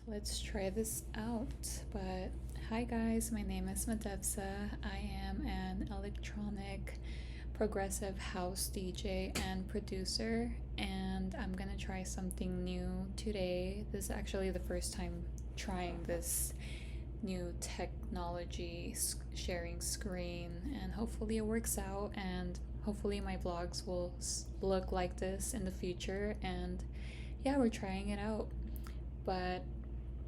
Let's try this out. But hi guys, my name is Madevza. I am an electronic progressive house DJ and producer, and I'm gonna try something new today. This is actually the first time trying this new technology sharing screen, and hopefully it works out, and hopefully my vlogs will look like this in the future. And yeah, we're trying it out. But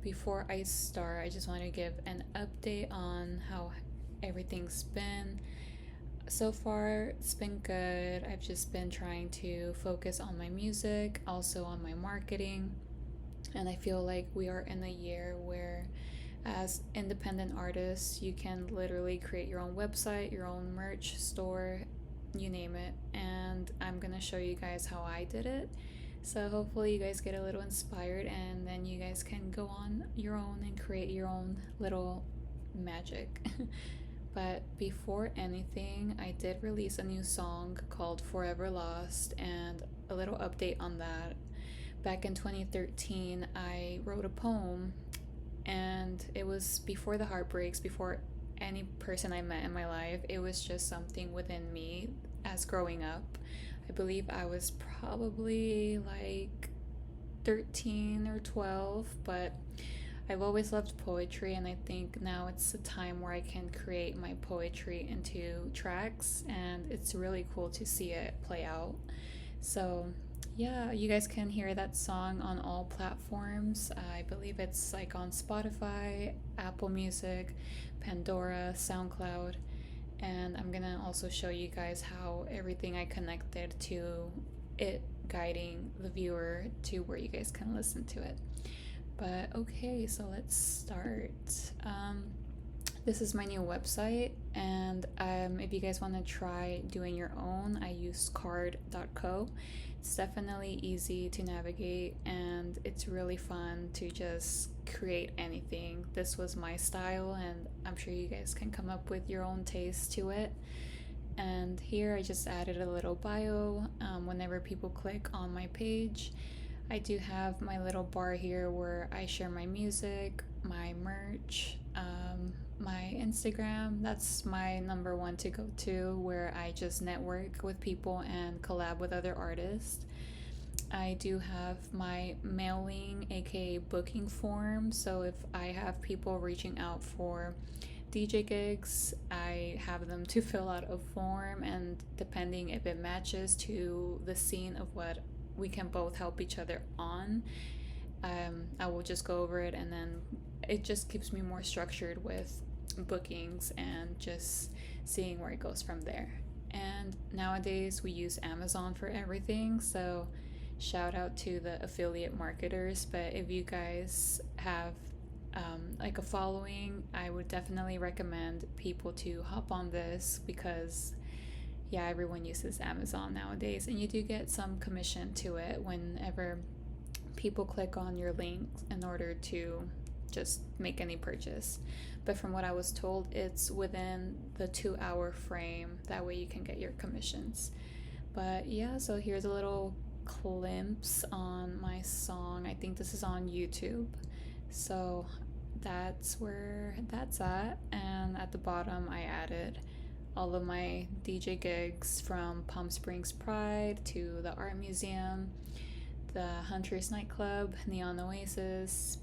before I start, I just want to give an update on how everything's been. So far, it's been good. I've just been trying to focus on my music, also on my marketing. And I feel like we are in a year where, as independent artists, you can literally create your own website, your own merch store, you name it. And I'm gonna show you guys how I did it. So hopefully you guys get a little inspired, and then you guys can go on your own and create your own little magic. But before anything, I did release a new song called Forever Lost, and a little update on that. Back in 2013, I wrote a poem, and it was before the heartbreaks, before any person I met in my life. It was just something within me as growing up. I believe I was probably like 13 or 12, but I've always loved poetry, and I think now it's a time where I can create my poetry into tracks, and it's really cool to see it play out. So, yeah, you guys can hear that song on all platforms. I believe it's like on Spotify, Apple Music, Pandora, SoundCloud, and I'm gonna also show you guys how everything I connected to it guiding the viewer to where you guys can listen to it. But okay, so let's start. This is my new website, and if you guys want to try doing your own, I use card.co. It's definitely easy to navigate, and it's really fun to just create anything. This was my style, and I'm sure you guys can come up with your own taste to it. And here I just added a little bio. Whenever people click on my page, I do have my little bar here where I share my music, my merch, my Instagram. That's my number one to go to, where I just network with people and collab with other artists. I do have my mailing, aka booking form. So if I have people reaching out for DJ gigs, I have them to fill out a form, and depending if it matches to the scene of what we can both help each other on, I will just go over it, and then it just keeps me more structured with bookings and just seeing where it goes from there. And nowadays we use Amazon for everything, so shout out to the affiliate marketers. But if you guys have like a following, I would definitely recommend people to hop on this, because yeah, everyone uses Amazon nowadays, and you do get some commission to it whenever people click on your link in order to just make any purchase. But from what I was told, it's within the 2 hour frame. That way you can get your commissions. But yeah, so here's a little glimpse on my song. I think this is on YouTube. So that's where that's at. And at the bottom, I added all of my DJ gigs, from Palm Springs Pride to the Art Museum, the Hunters Nightclub, Neon Oasis,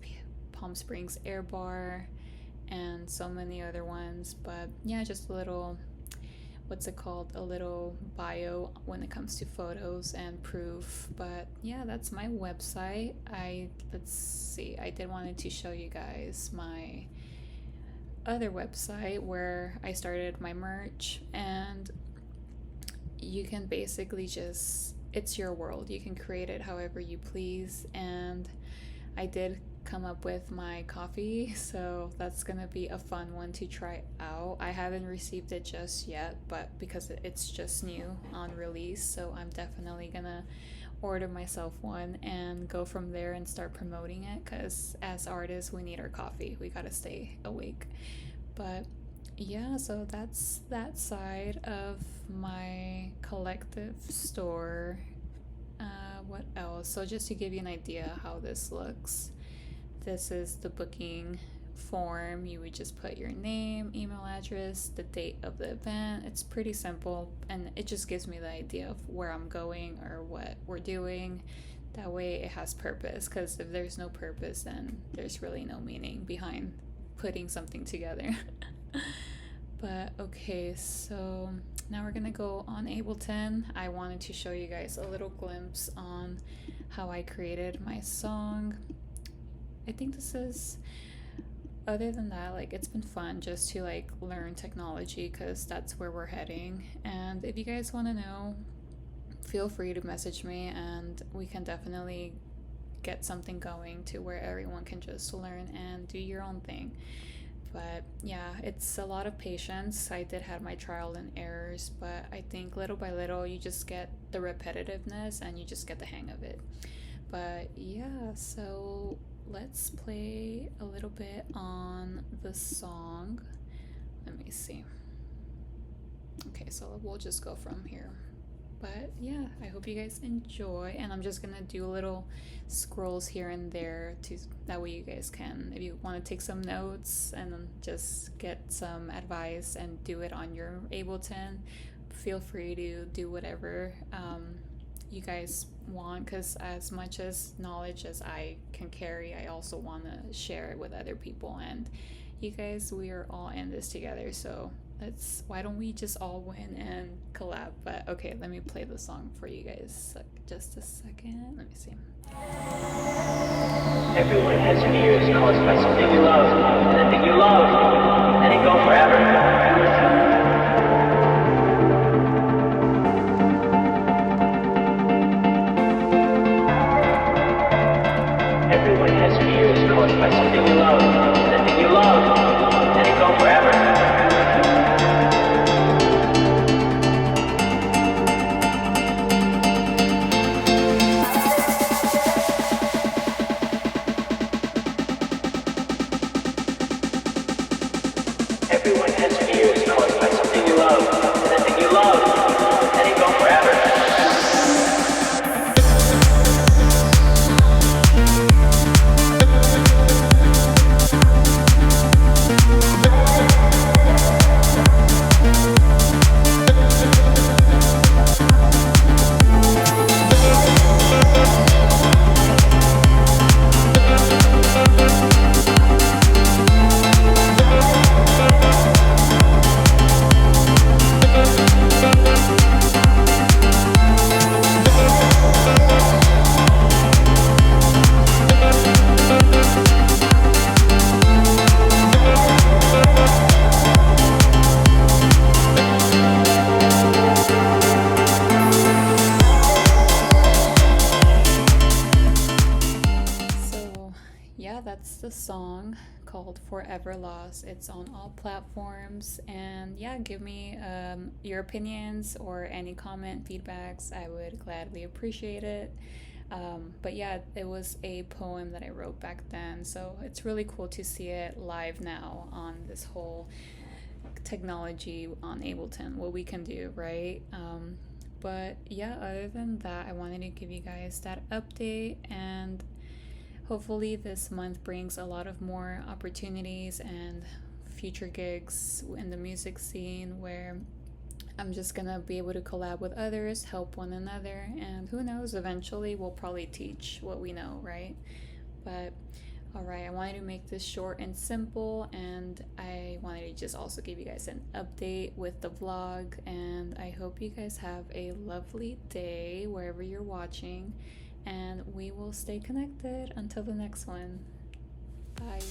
Palm Springs Air Bar, and so many other ones. But yeah, just a little, what's it called, a little bio when it comes to photos and proof. But yeah, that's my website. Let's see, I did wanted to show you guys my other website where I started my merch, and you can basically just, it's your world. You can create it however you please. And I did come up with my coffee, so that's gonna be a fun one to try out. I haven't received it just yet, but because it's just new on release, so I'm definitely gonna order myself one and go from there and start promoting it, because as artists we need our coffee, we gotta stay awake. But yeah, so that's that side of my collective store. What else? So just to give you an idea how this looks, this is the booking form. You would just put your name, email address, the date of the event. It's pretty simple, and it just gives me the idea of where I'm going or what we're doing. That way it has purpose, because if there's no purpose, then there's really no meaning behind putting something together. But okay, so now we're gonna go on Ableton. I wanted to show you guys a little glimpse on how I created my song. I think this is, other than that, like, it's been fun just to like learn technology, because that's where we're heading. And if you guys want to know, feel free to message me, and we can definitely get something going to where everyone can just learn and do your own thing. But yeah, it's a lot of patience. I did have my trial and errors, but I think little by little you just get the repetitiveness and you just get the hang of it. But yeah, so let's play a little bit on the song. Let me see. Okay, so we'll just go from here. But yeah, I hope you guys enjoy, and I'm just gonna do little scrolls here and there to that way you guys can, if you want to take some notes and just get some advice and do it on your Ableton, feel free to do whatever you guys want, because as much as knowledge as I can carry, I also want to share it with other people, and you guys, we are all in this together, so why don't we just all win and collab? But okay, let me play the song for you guys. Just a second. Let me see. Everyone has fears caused by something you love, and the thing you love, and it go forever. Everyone has fears caused by something you love, and the thing you love, and it go forever. Everyone has fears caused by something you love, and the thing you love, and it go forever. That's the song called Forever Lost. It's on all platforms, and yeah, give me your opinions or any comment feedbacks. I would gladly appreciate it. But yeah, it was a poem that I wrote back then, so it's really cool to see it live now on this whole technology on Ableton, what we can do, right? But yeah, other than that, I wanted to give you guys that update, and hopefully this month brings a lot of more opportunities and future gigs in the music scene where I'm just gonna be able to collab with others, help one another, and who knows, eventually we'll probably teach what we know, right? But alright, I wanted to make this short and simple, and I wanted to just also give you guys an update with the vlog, and I hope you guys have a lovely day wherever you're watching, and we will stay connected until the next one. Bye.